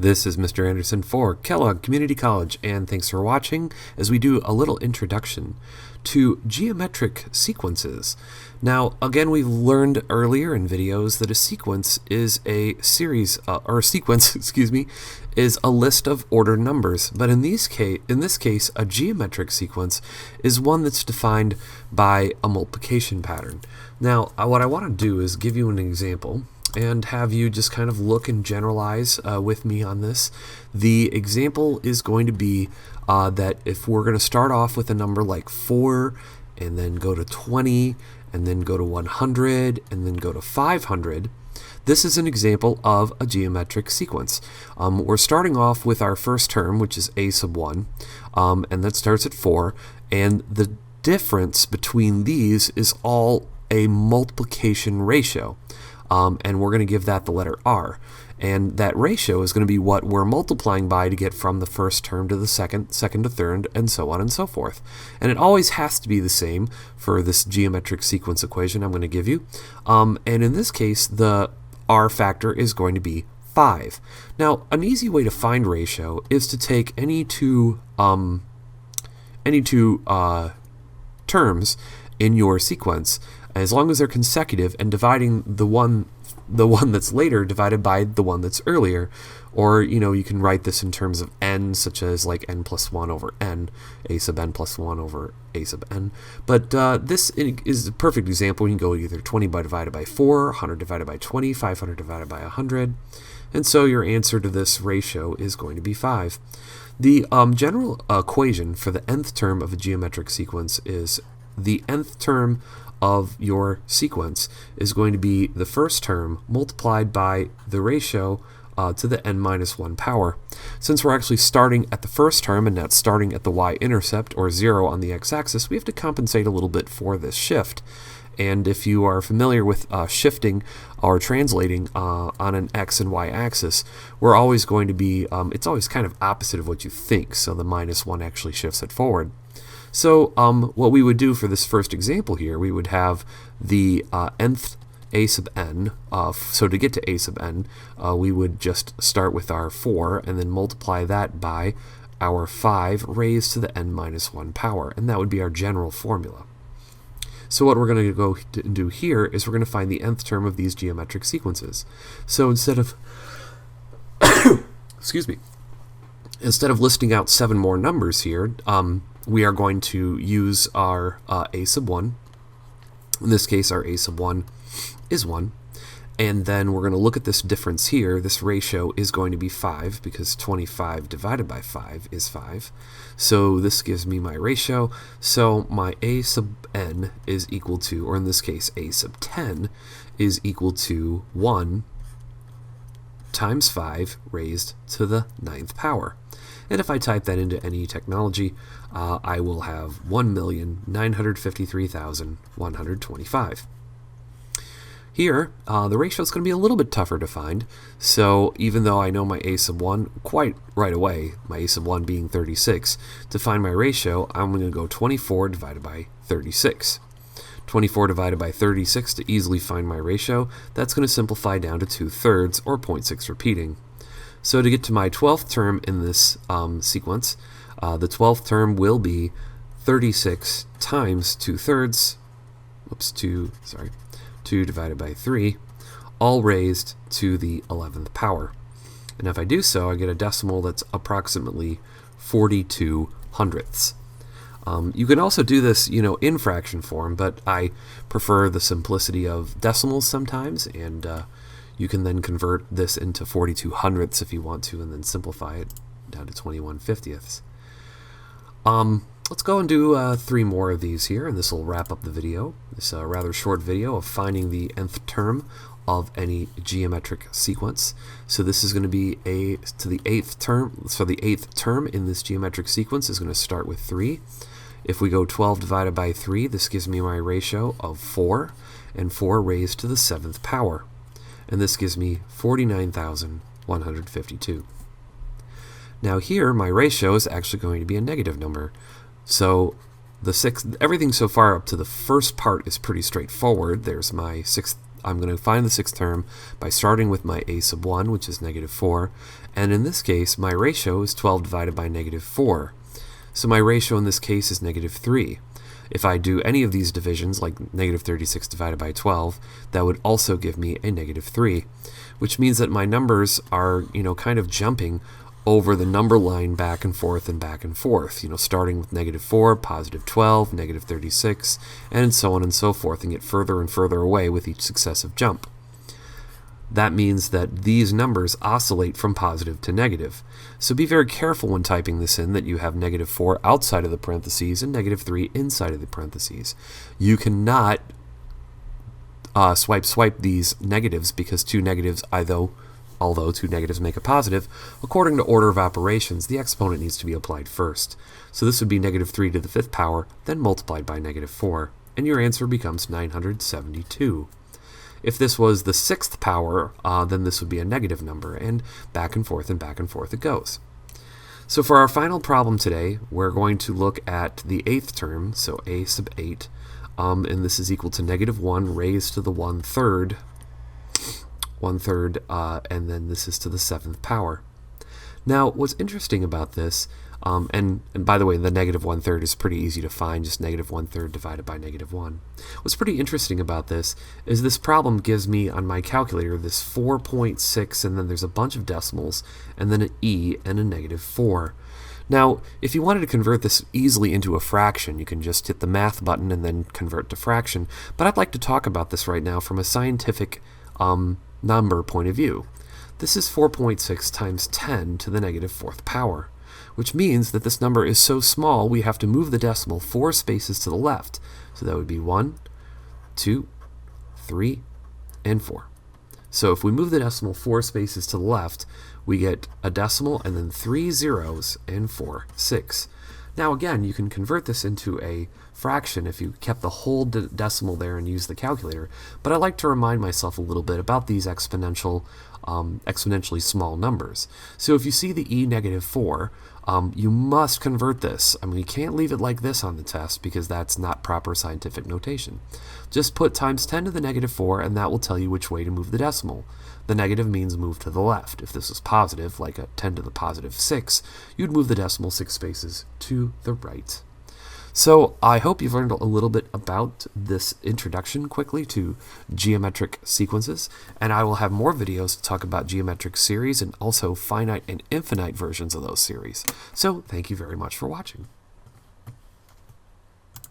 This is Mr. Anderson for Kellogg Community College, and thanks for watching as we do a little introduction to geometric sequences. Now, again, we've learned earlier in videos that a sequence is a series, or a sequence, excuse me, is a list of ordered numbers. But in this case, a geometric sequence is one that's defined by a multiplication pattern. Now, what I want to do is give you an example and have you just kind of look and generalize with me on this. The example is going to be that if we're going to start off with a number like 4 and then go to 20 and then go to 100 and then go to 500, this is an example of a geometric sequence. We're starting off with our first term, which is a sub 1, and that starts at 4, and the difference between these is all a multiplication ratio. And we're going to give that the letter R. And that ratio is going to be what we're multiplying by to get from the first term to the second, second to third, and so on and so forth. And it always has to be the same for this geometric sequence equation I'm going to give you. And in this case, the R factor is going to be 5. Now, an easy way to find ratio is to take any two terms in your sequence, as long as they're consecutive, and dividing the one that's later divided by the one that's earlier. Or, you can write this in terms of n, such as like n plus 1 over n, a sub n plus 1 over a sub n. But this is a perfect example. You can go either 20 divided by 4, 100 divided by 20, 500 divided by 100. And so your answer to this ratio is going to be 5. The general equation for the nth term of a geometric sequence is the nth term of your sequence is going to be the first term multiplied by the ratio to the n minus 1 power. Since we're actually starting at the first term and not starting at the y-intercept, or 0 on the x-axis, we have to compensate a little bit for this shift. And if you are familiar with shifting or translating on an x and y axis, we're always going to be, it's always kind of opposite of what you think, so the minus 1 actually shifts it forward. So what we would do for this first example here, we would have the nth a sub n. So to get to a sub n, we would just start with our 4 and then multiply that by our 5 raised to the n minus 1 power. And that would be our general formula. So what we're going to go do here is we're going to find the nth term of these geometric sequences. So instead of excuse me, instead of listing out 7 more numbers here, we are going to use our a sub 1. In this case, our a sub 1 is 1. And then we're going to look at this difference here. This ratio is going to be 5 because 25 divided by 5 is 5. So this gives me my ratio. So my a sub n is equal to, or in this case, a sub 10 is equal to 1 times 5 raised to the 9th power. And if I type that into any technology, I will have 1,953,125. Here, the ratio is going to be a little bit tougher to find. So even though I know my a sub 1 quite right away, my a sub 1 being 36, to find my ratio, I'm going to go 24 divided by 36. 24 divided by 36 to easily find my ratio. That's going to simplify down to 2/3, or 0.6 repeating. So to get to my 12th term in this sequence, the 12th term will be 36 times 2/3, 2 divided by 3, all raised to the 11th power. And if I do so, I get a decimal that's approximately 42 hundredths. You can also do this, in fraction form, but I prefer the simplicity of decimals sometimes, and you can then convert this into 42 hundredths if you want to, and then simplify it down to 21/50ths. Let's go and do 3 more of these here, and this will wrap up the video. This rather short video of finding the nth term of any geometric sequence. So this is going to be to the 8th term. So the 8th term in this geometric sequence is going to start with 3. If we go 12 divided by 3, this gives me my ratio of 4, and 4 raised to the 7th power. And this gives me 49,152. Now here, my ratio is actually going to be a negative number. So everything so far up to the first part is pretty straightforward. There's my 6th I'm going to find the sixth term by starting with my a sub 1, which is negative 4, and in this case, my ratio is 12 divided by negative 4. So my ratio in this case is negative 3. If I do any of these divisions, like negative 36 divided by 12, that would also give me a negative 3, which means that my numbers are, kind of jumping over the number line back and forth and back and forth, starting with negative 4, positive 12, negative 36, and so on and so forth, and get further and further away with each successive jump. That means that these numbers oscillate from positive to negative. So be very careful when typing this in that you have negative 4 outside of the parentheses and negative 3 inside of the parentheses. You cannot swipe these negatives because two negatives, although two negatives make a positive, according to order of operations, the exponent needs to be applied first. So this would be negative 3 to the 5th power, then multiplied by negative 4, and your answer becomes 972. If this was the 6th power, then this would be a negative number, and back and forth it goes. So for our final problem today, we're going to look at the 8th term, so a sub 8, and this is equal to negative 1 raised to the 1/3, and then this is to the 7th power. Now, what's interesting about this, and by the way, the negative 1/3 is pretty easy to find, just negative 1/3 divided by negative 1. What's pretty interesting about this is this problem gives me on my calculator this 4.6, and then there's a bunch of decimals, and then an e and a negative 4. Now, if you wanted to convert this easily into a fraction, you can just hit the math button and then convert to fraction, but I'd like to talk about this right now from a scientific number point of view. This is 4.6 times 10 to the negative 4th power, which means that this number is so small we have to move the decimal 4 spaces to the left. So that would be 1, 2, 3, and 4. So if we move the decimal 4 spaces to the left, we get a decimal and then 3 zeros and 4 6. Now again, you can convert this into a fraction if you kept the whole decimal there and used the calculator, but I like to remind myself a little bit about these exponentially small numbers. So if you see the e negative 4, you must convert this. I mean, you can't leave it like this on the test because that's not proper scientific notation. Just put times 10 to the negative 4, and that will tell you which way to move the decimal. The negative means move to the left. If this was positive, like a 10 to the positive 6, you'd move the decimal 6 spaces to the right. So I hope you've learned a little bit about this introduction quickly to geometric sequences, and I will have more videos to talk about geometric series and also finite and infinite versions of those series. So thank you very much for watching.